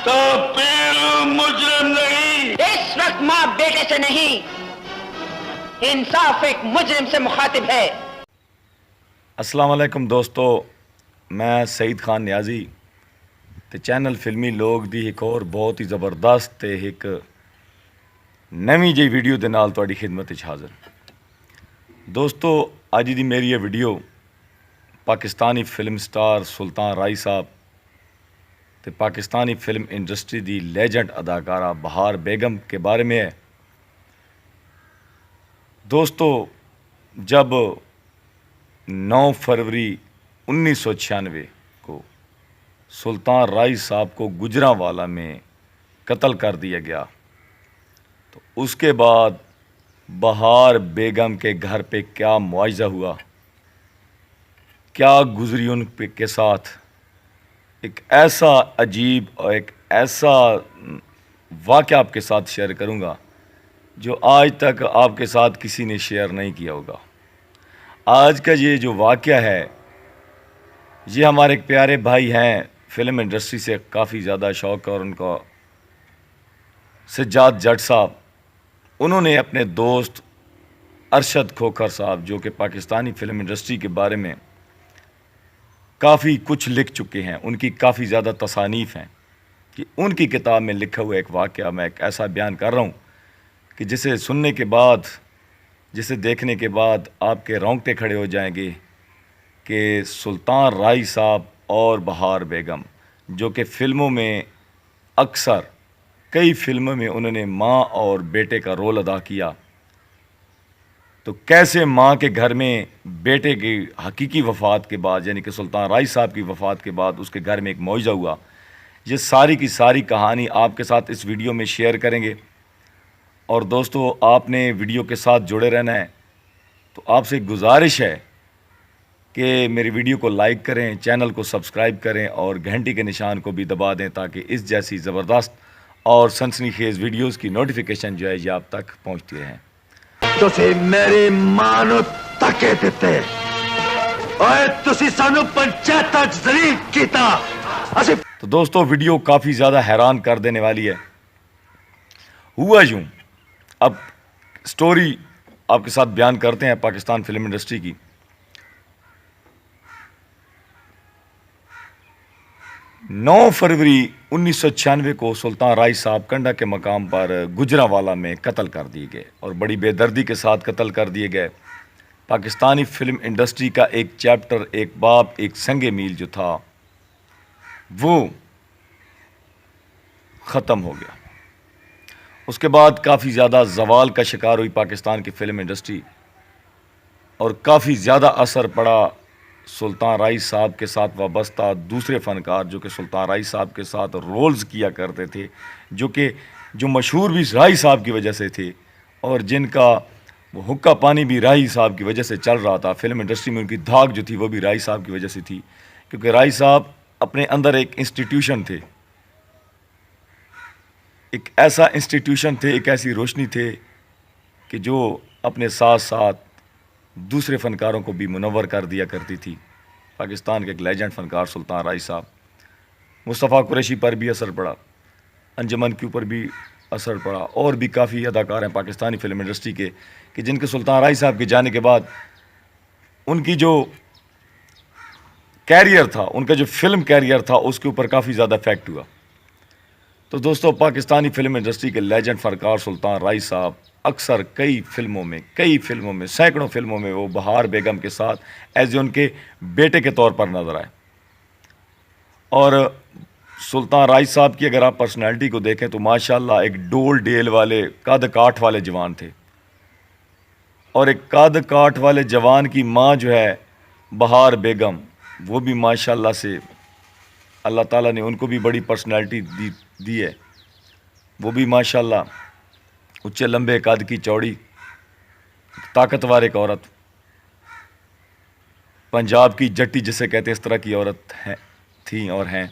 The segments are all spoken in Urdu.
تو پھر مجرم نہیں. اس وقت ماں بیٹے سے نہیں، انصاف ایک مجرم سے مخاطب ہے. السلام علیکم دوستو، میں سعید خان نیازی تے چینل فلمی لوگ دی ایک اور بہت ہی زبردست تے ایک نویں جی ویڈیو دے نال تہاڈی خدمت وچ حاضر. دوستو اج دی میری یہ ویڈیو پاکستانی فلم سٹار سلطان رائی صاحب تے Pakistani film industry the legend اداکارہ بہار بیگم کے بارے میں ہے. دوستو جب 9 فروری 1996 کو سلطان رائی صاحب کو گجرانوالہ میں قتل کر دیا گیا تو اس کے بعد بہار بیگم کے گھر پہ کیا معاوضہ ہوا، کیا گزری ان کے ساتھ، ایک ایسا عجیب اور ایک ایسا واقعہ آپ کے ساتھ شیئر کروں گا جو آج تک آپ کے ساتھ کسی نے شیئر نہیں کیا ہوگا. آج کا یہ جو واقعہ ہے یہ ہمارے ایک پیارے بھائی ہیں، فلم انڈسٹری سے کافی زیادہ شوق اور ان کا سجاد جٹ صاحب، انہوں نے اپنے دوست ارشد کھوکھر صاحب جو کہ پاکستانی فلم انڈسٹری کے بارے میں کافی کچھ لکھ چکے ہیں، ان کی کافی زیادہ تصانیف ہیں، کہ ان کی کتاب میں لکھا ہوا ایک واقعہ میں ایک ایسا بیان کر رہا ہوں کہ جسے سننے کے بعد، جسے دیکھنے کے بعد آپ کے رونگٹے کھڑے ہو جائیں گے کہ سلطان رائی صاحب اور بہار بیگم جو کہ فلموں میں اکثر کئی فلموں میں انہوں نے ماں اور بیٹے کا رول ادا کیا، تو کیسے ماں کے گھر میں بیٹے کی حقیقی وفات کے بعد، یعنی کہ سلطان رائی صاحب کی وفات کے بعد اس کے گھر میں ایک معاوضہ ہوا. یہ ساری کی ساری کہانی آپ کے ساتھ اس ویڈیو میں شیئر کریں گے. اور دوستو آپ نے ویڈیو کے ساتھ جڑے رہنا ہے، تو آپ سے گزارش ہے کہ میری ویڈیو کو لائک کریں، چینل کو سبسکرائب کریں اور گھنٹی کے نشان کو بھی دبا دیں تاکہ اس جیسی زبردست اور سنسنی خیز ویڈیوز کی نوٹیفیکیشن جو ہے یہ آپ تک پہنچتی رہیں. تسی میری ماں نو تکے دیتے اور تسی سانو پنچایت وچ ذلیل کیتا. اسی تو دوستو ویڈیو کافی زیادہ حیران کر دینے والی ہے. ہوا یوں، اب سٹوری آپ کے ساتھ بیان کرتے ہیں پاکستان فلم انڈسٹری کی. 9 فروری 1996 کو سلطان رائی صاحب کنڈا کے مقام پر گجرانوالہ میں قتل کر دیے گئے اور بڑی بے دردی کے ساتھ قتل کر دیے گئے. پاکستانی فلم انڈسٹری کا ایک چیپٹر، ایک باب، ایک سنگ میل جو تھا وہ ختم ہو گیا. اس کے بعد کافی زیادہ زوال کا شکار ہوئی پاکستان کی فلم انڈسٹری اور کافی زیادہ اثر پڑا سلطان رائی صاحب کے ساتھ وابستہ دوسرے فنکار جو کہ سلطان رائی صاحب کے ساتھ رولز کیا کرتے تھے، جو مشہور بھی رائی صاحب کی وجہ سے تھے اور جن کا وہ حقہ پانی بھی رائی صاحب کی وجہ سے چل رہا تھا. فلم انڈسٹری میں ان کی دھاک جو تھی وہ بھی رائی صاحب کی وجہ سے تھی، کیونکہ رائی صاحب اپنے اندر ایک انسٹیٹیوشن تھے، ایک ایسا انسٹیٹیوشن تھے، ایک ایسی روشنی تھے کہ جو اپنے ساتھ ساتھ دوسرے فنکاروں کو بھی منور کر دیا کرتی تھی. پاکستان کے ایک لیجنڈ فنکار سلطان رائی صاحب، مصطفیٰ قریشی پر بھی اثر پڑا، انجمن کے اوپر بھی اثر پڑا، اور بھی کافی اداکار ہیں پاکستانی فلم انڈسٹری کے کہ جن کے سلطان رائی صاحب کے جانے کے بعد ان کی جو کیریئر تھا، ان کا جو فلم کیریئر تھا اس کے اوپر کافی زیادہ افیکٹ ہوا. تو دوستو پاکستانی فلم انڈسٹری کے لیجنڈ فنکار سلطان رائی صاحب اکثر کئی فلموں میں سینکڑوں فلموں میں وہ بہار بیگم کے ساتھ ایز ان کے بیٹے کے طور پر نظر آئے. اور سلطان رائی صاحب کی اگر آپ پرسنالٹی کو دیکھیں تو ماشاءاللہ ایک ڈول ڈیل والے قد کاٹ والے جوان تھے، اور ایک قد کاٹ والے جوان کی ماں جو ہے بہار بیگم، وہ بھی ماشاءاللہ سے اللہ تعالیٰ نے ان کو بھی بڑی پرسنالٹی دی ہے. وہ بھی ماشاءاللہ اونچے لمبے قد کی چوڑی طاقتور ایک عورت، پنجاب کی جٹی جسے کہتے ہیں اس طرح کی عورت تھیں اور ہیں.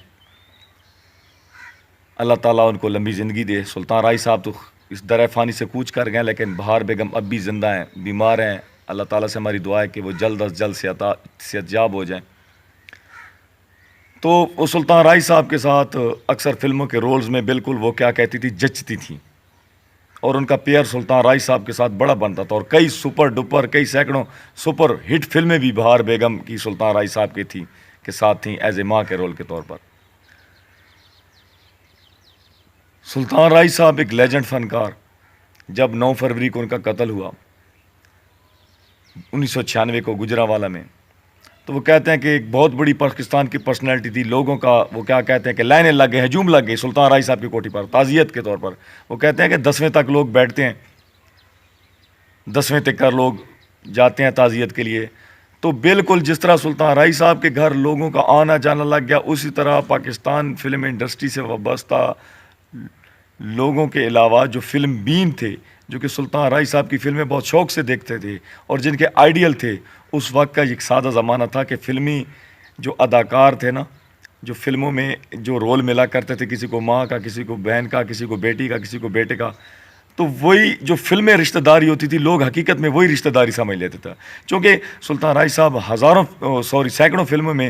اللہ تعالیٰ ان کو لمبی زندگی دے. سلطان رائی صاحب تو اس در فانی سے کوچ کر گئے، لیکن بہار بیگم اب بھی زندہ ہیں، بیمار ہیں. اللہ تعالیٰ سے ہماری دعا ہے کہ وہ جلد از جلد صحت یاب ہو جائیں. تو وہ سلطان رائی صاحب کے ساتھ اکثر فلموں کے رولز میں بالکل وہ کیا کہتی تھی جچتی تھیں، اور ان کا پیئر سلطان رائی صاحب کے ساتھ بڑا بنتا تھا، اور کئی سپر ڈپر کئی سینکڑوں سپر ہٹ فلمیں بھی بہار بیگم کی سلطان رائی صاحب کی تھی کے ساتھ تھیں ایز اے ماں کے رول کے طور پر۔ سلطان رائی صاحب ایک لیجنڈ فنکار، جب 9 فروری کو ان کا قتل ہوا 1996 کو گجرانوالہ میں، تو وہ کہتے ہیں کہ ایک بہت بڑی پاکستان کی پرسنالٹی تھی، لوگوں کا وہ کیا کہتے ہیں کہ لائنیں لگ گئے، ہجوم لگ گئی سلطان رائی صاحب کی کوٹھی پر تعزیت کے طور پر۔ وہ کہتے ہیں کہ 10ویں تک لوگ بیٹھتے ہیں، 10ویں تک کر لوگ جاتے ہیں تعزیت کے لیے۔ تو بالکل جس طرح سلطان رائی صاحب کے گھر لوگوں کا آنا جانا لگ گیا، اسی طرح پاکستان فلم انڈسٹری سے وابستہ لوگوں کے علاوہ جو فلم بین تھے، جو کہ سلطان رائی صاحب کی فلمیں بہت شوق سے دیکھتے تھے اور جن کے آئیڈیل تھے، اس وقت کا ایک سادہ زمانہ تھا کہ فلمی جو اداکار تھے نا، جو فلموں میں جو رول ملا کرتے تھے، کسی کو ماں کا، کسی کو بہن کا، کسی کو بیٹی کا، کسی کو بیٹے کا، تو وہی جو فلمیں رشتہ داری ہوتی تھی، لوگ حقیقت میں وہی رشتہ داری سمجھ لیتے تھے۔ چونکہ سلطان رائی صاحب سینکڑوں فلموں میں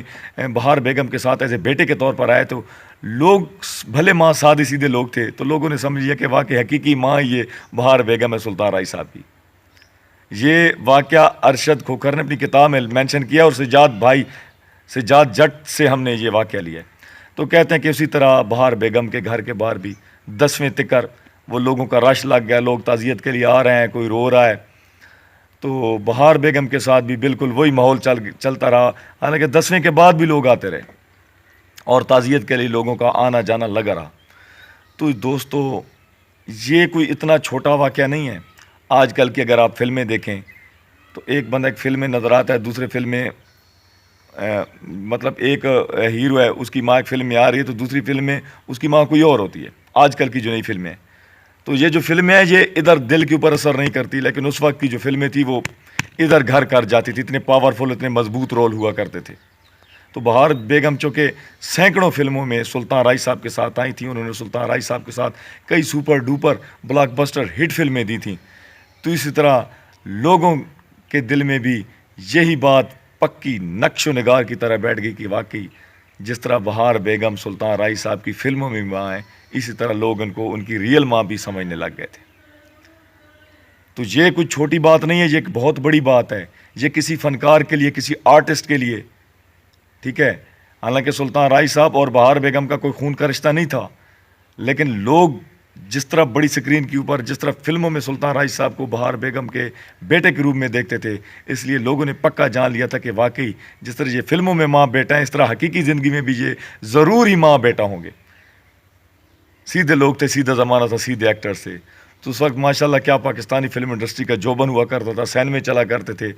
بہار بیگم کے ساتھ ایسے بیٹے کے طور پر آئے، تو لوگ بھلے ماں سادے سیدھے لوگ تھے، تو لوگوں نے سمجھ لیا کہ واقعی حقیقی ماں یہ بہار بیگم ہے سلطان رائی صاحب کی۔ یہ واقعہ ارشد کھوکھر نے اپنی کتاب میں مینشن کیا، اور سجاد جٹ سے ہم نے یہ واقعہ لیا ہے۔ تو کہتے ہیں کہ اسی طرح بہار بیگم کے گھر کے باہر بھی 10ویں تکر وہ لوگوں کا رش لگ گیا، لوگ تعزیت کے لیے آ رہے ہیں، کوئی رو رہا ہے، تو بہار بیگم کے ساتھ بھی بالکل وہی ماحول چلتا رہا، حالانکہ 10ویں کے بعد بھی لوگ آتے رہے اور تعزیت کے لیے لوگوں کا آنا جانا لگا رہا۔ تو دوستو، یہ کوئی اتنا چھوٹا واقعہ نہیں ہے۔ آج کل کی اگر آپ فلمیں دیکھیں تو ایک بندہ ایک فلم میں نظر آتا ہے، دوسرے فلم میں مطلب ایک ہیرو ہے، اس کی ماں ایک فلم میں آ رہی ہے، تو دوسری فلم میں اس کی ماں کوئی اور ہوتی ہے۔ آج کل کی جو نئی فلمیں، تو یہ جو فلمیں ہیں یہ ادھر دل کے اوپر اثر نہیں کرتی، لیکن اس وقت کی جو فلمیں تھی وہ ادھر گھر کر جاتی تھی، اتنے پاورفل اتنے مضبوط رول ہوا کرتے تھے۔ تو بہار بیگم چونکہ سینکڑوں فلموں میں سلطان رائی صاحب کے ساتھ آئی تھیں، انہوں نے سلطان رائی صاحب کے ساتھ کئی سپر ڈوپر بلاک بسٹر ہٹ فلمیں دی تھیں، تو اسی طرح لوگوں کے دل میں بھی یہی بات پکی نقش و نگار کی طرح بیٹھ گئی کہ واقعی جس طرح بہار بیگم سلطان رائی صاحب کی فلموں میں ماں ہیں، اسی طرح لوگ ان کو ان کی ریئل ماں بھی سمجھنے لگ گئے تھے۔ تو یہ کوئی چھوٹی بات نہیں ہے، یہ ایک بہت بڑی بات ہے، یہ کسی فنکار کے لیے، کسی آرٹسٹ کے لیے، ٹھیک ہے، حالانکہ سلطان رائی صاحب اور بہار بیگم کا کوئی خون کا رشتہ نہیں تھا، لیکن لوگ جس طرح بڑی سکرین کے اوپر، جس طرح فلموں میں سلطان رائی صاحب کو بہار بیگم کے بیٹے کے روپ میں دیکھتے تھے، اس لیے لوگوں نے پکا جان لیا تھا کہ واقعی جس طرح یہ فلموں میں ماں بیٹا ہیں، اس طرح حقیقی زندگی میں بھی یہ ضرور ہی ماں بیٹا ہوں گے۔ سیدھے لوگ تھے، سیدھا زمانہ تھا، سیدھے ایکٹر تھے۔ تو اس وقت ماشاءاللہ کیا پاکستانی فلم انڈسٹری کا جوبن ہوا کرتا تھا، سینمے چلا کرتے تھے،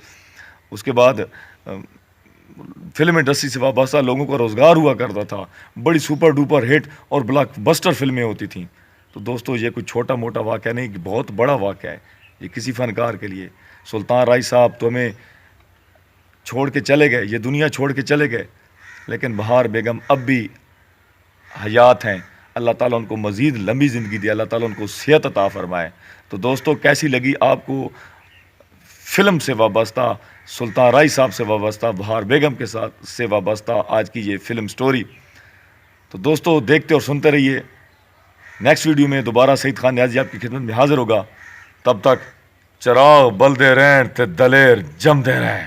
اس کے بعد فلم انڈسٹری سے وابستہ لوگوں کا روزگار ہوا کرتا تھا، بڑی سپر ڈوپر ہٹ اور بلاک بسٹر فلمیں ہوتی تھیں۔ تو دوستو، یہ کوئی چھوٹا موٹا واقعہ نہیں، بہت بڑا واقعہ ہے یہ کسی فنکار کے لیے۔ سلطان رائی صاحب تو ہمیں چھوڑ کے چلے گئے، یہ دنیا چھوڑ کے چلے گئے، لیکن بہار بیگم اب بھی حیات ہیں۔ اللہ تعالیٰ ان کو مزید لمبی زندگی دے، اللہ تعالیٰ ان کو صحت عطا فرمائے۔ تو دوستو، کیسی لگی آپ کو فلم سے وابستہ، سلطان رائی صاحب سے وابستہ، بہار بیگم کے ساتھ سے وابستہ آج کی یہ فلم سٹوری؟ تو دوستو، دیکھتے اور سنتے رہیے۔ نیکسٹ ویڈیو میں دوبارہ سعید خان نیازی آپ کی خدمت میں حاضر ہوگا۔ تب تک چراغ بلدے رہیں تے دلیر جمدے رہیں۔